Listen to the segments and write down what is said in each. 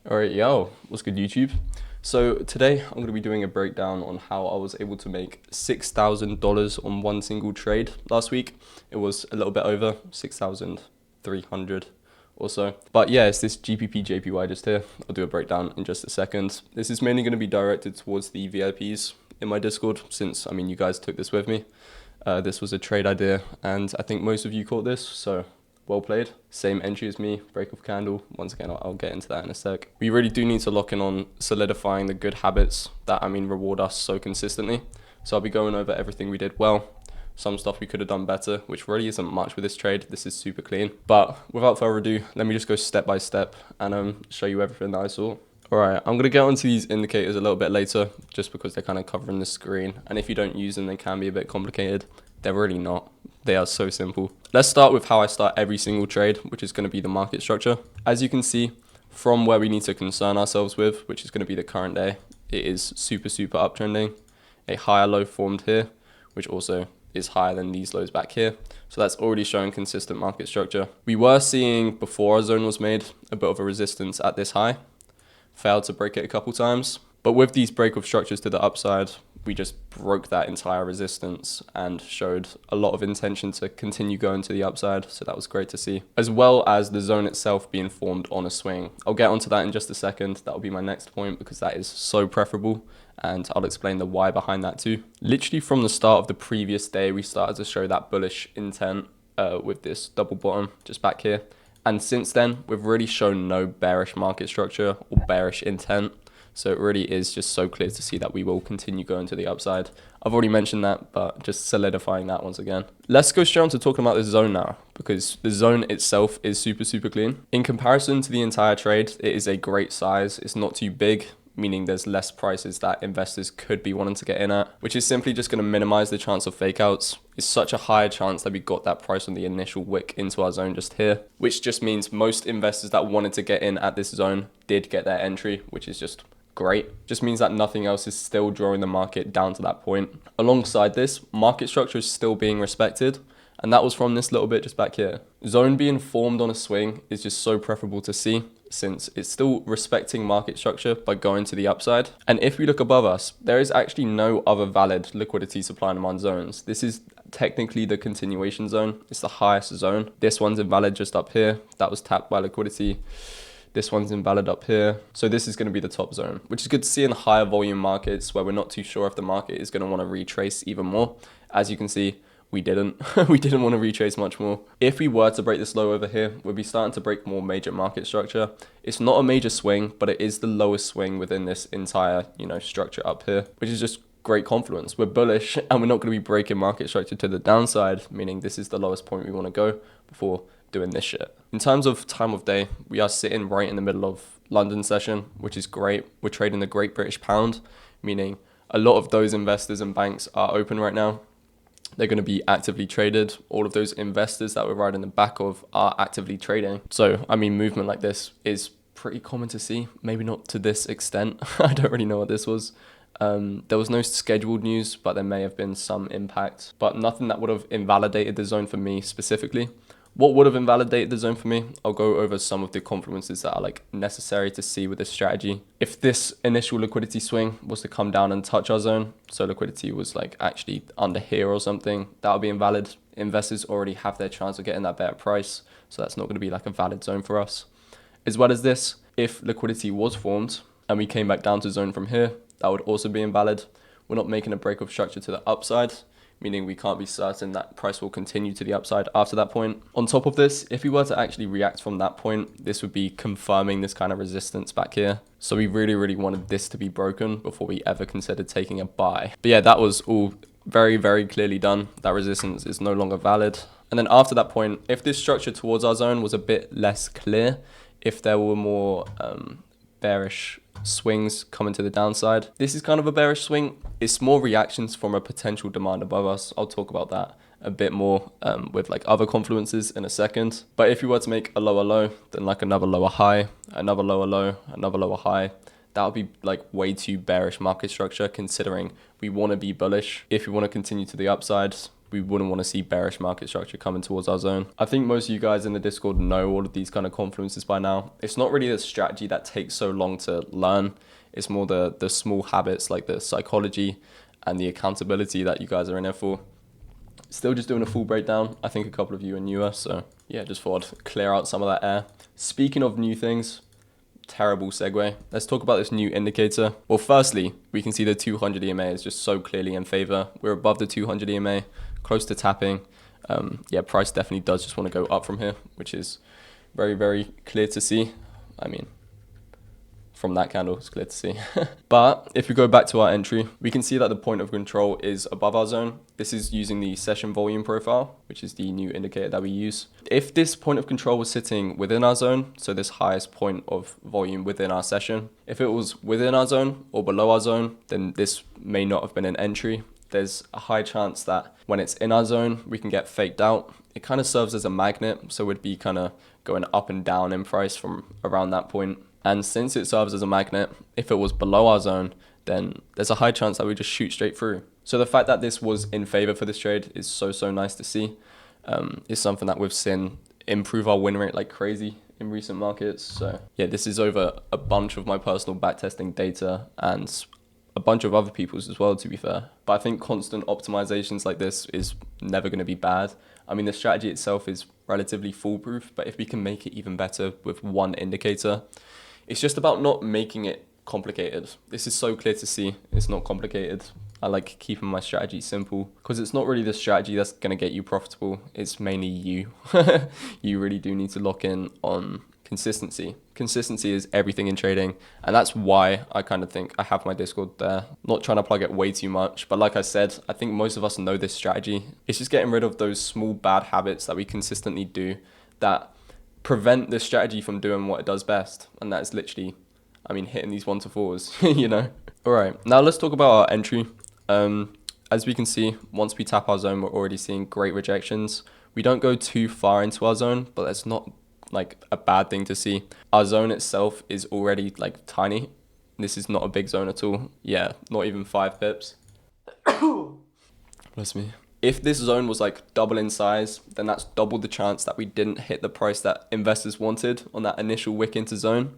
Alright, yo, what's good YouTube? So today I'm going to be doing a breakdown on how I was able to make $6,000 on one single trade last week. It was a little bit over 6,300 or so. But yeah, it's this GPP JPY just here. I'll do a breakdown in just a second. This is mainly going to be directed towards the VIPs in my Discord since, you guys took this with me. This was a trade idea and I think most of you caught this, so well played. Same entry as me, break of candle. Once again, I'll get into that in a sec. We really do need to lock in on solidifying the good habits that, reward us so consistently. So I'll be going over everything we did well, some stuff we could have done better, which really isn't much with this trade. This is super clean. But without further ado, let me just go step by step and show you everything that I saw. Alright, I'm going to get onto these indicators a little bit later, just because they're kind of covering the screen. And if you don't use them, they can be a bit complicated. They're really not. They are so simple. Let's start with how I start every single trade, which is going to be the market structure. As you can see, from where we need to concern ourselves with, which is going to be the current day, it is super uptrending. A higher low formed here, which also is higher than these lows back here. So that's already showing consistent market structure. We were seeing, before our zone was made, a bit of a resistance at this high. Failed to break it a couple times. But with these break of structures to the upside, we just broke that entire resistance and showed a lot of intention to continue going to the upside. So that was great to see, as well as the zone itself being formed on a swing. I'll get onto that in just a second. That will be my next point because that is so preferable. And I'll explain the why behind that too. Literally from the start of the previous day, we started to show that bullish intent with this double bottom just back here. And since then, we've really shown no bearish market structure or bearish intent. So it really is just so clear to see that we will continue going to the upside. I've already mentioned that, but just solidifying that once again. Let's go straight on to talking about this zone now, because the zone itself is super clean. In comparison to the entire trade, it is a great size. It's not too big, meaning there's less prices that investors could be wanting to get in at, which is simply just going to minimize the chance of fake outs. It's such a high chance that we got that price on the initial wick into our zone just here, which just means most investors that wanted to get in at this zone did get their entry, which is just great. Just means that nothing else is still drawing the market down to that point. Alongside this, market structure is still being respected. And that was from this little bit just back here. Zone being formed on a swing is just so preferable to see, since it's still respecting market structure by going to the upside. And if we look above us, there is actually no other valid liquidity supply and demand zones. This is technically the continuation zone. It's the highest zone. This one's invalid just up here. That was tapped by liquidity. This one's invalid up here. So this is going to be the top zone, which is good to see in higher volume markets where we're not too sure if the market is going to want to retrace even more. As you can see, we didn't. We didn't want to retrace much more. If we were to break this low over here, we'd be starting to break more major market structure. It's not a major swing, but it is the lowest swing within this entire, structure up here, which is just great confluence. We're bullish and we're not going to be breaking market structure to the downside, meaning this is the lowest point we want to go before doing this shit. In terms of time of day, we are sitting right in the middle of London session, which is great. We're trading the Great British Pound, meaning a lot of those investors and banks are open right now. They're going to be actively traded. All of those investors that we're riding the back of are actively trading. So, movement like this is pretty common to see. Maybe not to this extent. I don't really know what this was. There was no scheduled news, but there may have been some impact, but nothing that would have invalidated the zone for me specifically. What would have invalidated the zone for me? I'll go over some of the confluences that are necessary to see with this strategy. If this initial liquidity swing was to come down and touch our zone, so liquidity was actually under here or something, that would be invalid. Investors already have their chance of getting that better price, so that's not going to be a valid zone for us. As well as this, if liquidity was formed and we came back down to zone from here, that would also be invalid. We're not making a break of structure to the upside, meaning we can't be certain that price will continue to the upside after that point. On top of this, if we were to actually react from that point, this would be confirming this kind of resistance back here. So we really wanted this to be broken before we ever considered taking a buy. But yeah, that was all very clearly done. That resistance is no longer valid. And then after that point, if this structure towards our zone was a bit less clear, if there were more bearish swings coming to the downside. This is kind of a bearish swing. It's more reactions from a potential demand above us. I'll talk about that a bit more with other confluences in a second. But if you were to make a lower low, then another lower high, another lower low, another lower high, that would be way too bearish market structure considering we want to be bullish. If we want to continue to the upside, we wouldn't want to see bearish market structure coming towards our zone. I think most of you guys in the Discord know all of these kind of confluences by now. It's not really the strategy that takes so long to learn. It's more the small habits, like the psychology and the accountability that you guys are in there for. Still just doing a full breakdown. I think a couple of you are newer, so yeah, just thought I'd clear out some of that air. Speaking of new things, terrible segue. Let's talk about this new indicator. Well, firstly, we can see the 200 EMA is just so clearly in favor. We're above the 200 EMA, close to tapping. Yeah, price definitely does just want to go up from here, which is very, very clear to see. I mean, from that candle, it's clear to see. But if we go back to our entry, we can see that the point of control is above our zone. This is using the session volume profile, which is the new indicator that we use. If this point of control was sitting within our zone, so this highest point of volume within our session, if it was within our zone or below our zone, then this may not have been an entry. There's a high chance that when it's in our zone, we can get faked out. It kind of serves as a magnet, so we'd be kind of going up and down in price from around that point. And since it serves as a magnet, if it was below our zone, then there's a high chance that we just shoot straight through. So the fact that this was in favor for this trade is so nice to see. It's something that we've seen improve our win rate like crazy in recent markets. So yeah, this is over a bunch of my personal backtesting data and a bunch of other people's as well, to be fair. But I think constant optimizations like this is never going to be bad. I mean, the strategy itself is relatively foolproof, but if we can make it even better with one indicator, it's just about not making it complicated. This is so clear to see. It's not complicated. I like keeping my strategy simple because it's not really the strategy that's going to get you profitable. It's mainly you. You really do need to lock in on consistency. Consistency is everything in trading. And that's why I kind of think I have my Discord there. Not trying to plug it way too much. But like I said, I think most of us know this strategy. It's just getting rid of those small bad habits that we consistently do that prevent this strategy from doing what it does best. And that's literally, I mean, hitting these 1-to-4s, you know? All right, now let's talk about our entry. As we can see, once we tap our zone, we're already seeing great rejections. We don't go too far into our zone, but that's not like a bad thing to see. Our zone itself is already like tiny. This is not a big zone at all. Yeah, not even 5 pips. Bless me. If this zone was like double in size, then that's double the chance that we didn't hit the price that investors wanted on that initial wick into zone.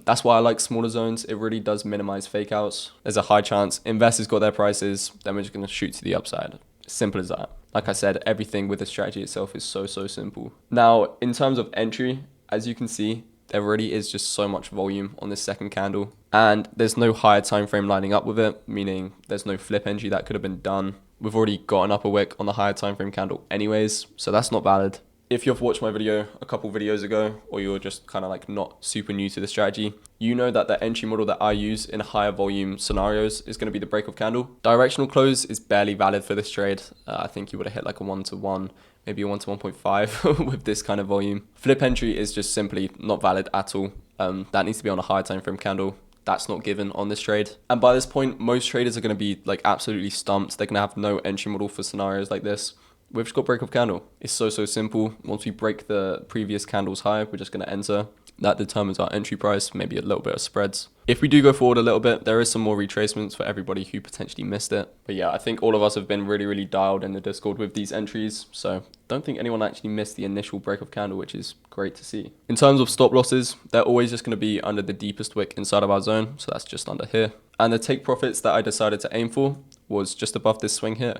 That's why I like smaller zones. It really does minimize fake outs. There's a high chance investors got their prices, then we're just going to shoot to the upside. Simple as that. Like I said, everything with the strategy itself is so simple. Now, in terms of entry, as you can see, there really is just so much volume on this second candle, and there's no higher time frame lining up with it, meaning there's no flip entry that could have been done. We've already got an upper wick on the higher time frame candle anyways, so that's not valid. If you've watched my video a couple videos ago, or you're just kind of like not super new to the strategy, you know that the entry model that I use in higher volume scenarios is going to be the break of candle. Directional close is barely valid for this trade. I think you would have hit like a 1-to-1, maybe a 1-to-1.5 with this kind of volume. Flip entry is just simply not valid at all. That needs to be on a higher time frame candle. That's not given on this trade. And by this point, most traders are going to be like absolutely stumped. They're going to have no entry model for scenarios like this. We've just got break of candle. It's so simple. Once we break the previous candle's high, we're just going to enter. That determines our entry price, maybe a little bit of spreads. If we do go forward a little bit, there is some more retracements for everybody who potentially missed it. But yeah, I think all of us have been really dialed in the Discord with these entries. So don't think anyone actually missed the initial break of candle, which is great to see. In terms of stop losses, they're always just going to be under the deepest wick inside of our zone. So that's just under here. And the take profits that I decided to aim for was just above this swing here.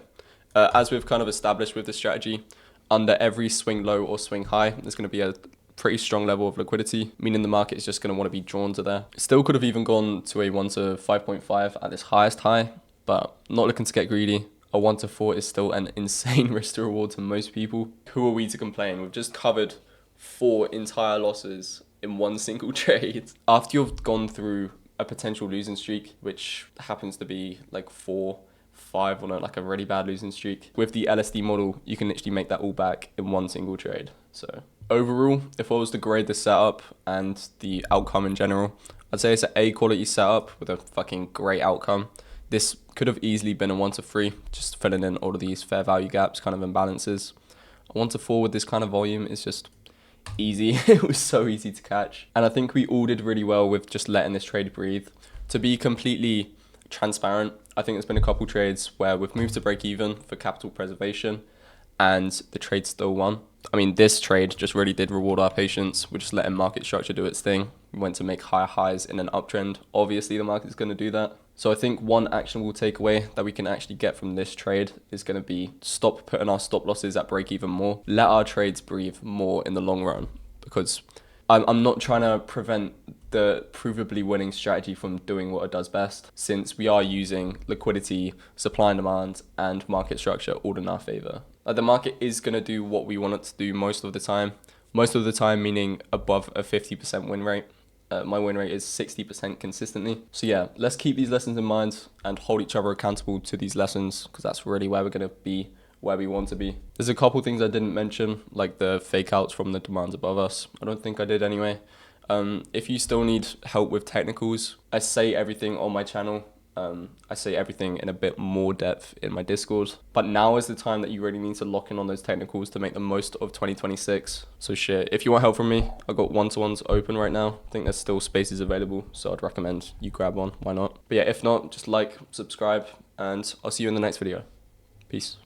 As we've kind of established with the strategy, under every swing low or swing high, there's going to be a pretty strong level of liquidity, meaning the market is just going to want to be drawn to there. Still could have even gone to a 1-to-5.5 at this highest high, but not looking to get greedy. A 1-to-4 is still an insane risk to reward to most people. Who are we to complain? We've just covered 4 entire losses in one single trade. After you've gone through a potential losing streak, which happens to be like 4, 5 on like a really bad losing streak. With the LSD model, you can literally make that all back in one single trade. So overall, if I was to grade the setup and the outcome in general, I'd say it's an A quality setup with a fucking great outcome. This could have easily been a 1-to-3, just filling in all of these fair value gaps, kind of imbalances. A 1-to-4 with this kind of volume is just easy. It was so easy to catch. And I think we all did really well with just letting this trade breathe. To be completely transparent. I think there's been a couple trades where we've moved to break even for capital preservation and the trade still won. I mean, this trade just really did reward our patience. We're just letting market structure do its thing. We went to make higher highs in an uptrend. Obviously, the market's going to do that. So I think one actionable takeaway that we can actually get from this trade is going to be stop putting our stop losses at break even more. Let our trades breathe more in the long run, because I'm not trying to prevent the provably winning strategy from doing what it does best, since we are using liquidity, supply and demand, and market structure all in our favor. The market is going to do what we want it to do most of the time. Most of the time meaning above a 50% win rate. My win rate is 60% consistently. So yeah, let's keep these lessons in mind and hold each other accountable to these lessons, because that's really where we're going to be where we want to be. There's a couple things I didn't mention, like the fake outs from the demands above us. I don't think I did anyway. If you still need help with technicals, I say everything on my channel. I say everything in a bit more depth in my Discord. But now is the time that you really need to lock in on those technicals to make the most of 2026. So shit, if you want help from me, I've got one-to-ones open right now. I think there's still spaces available, so I'd recommend you grab one. Why not? But yeah, if not, just like, subscribe, and I'll see you in the next video. Peace.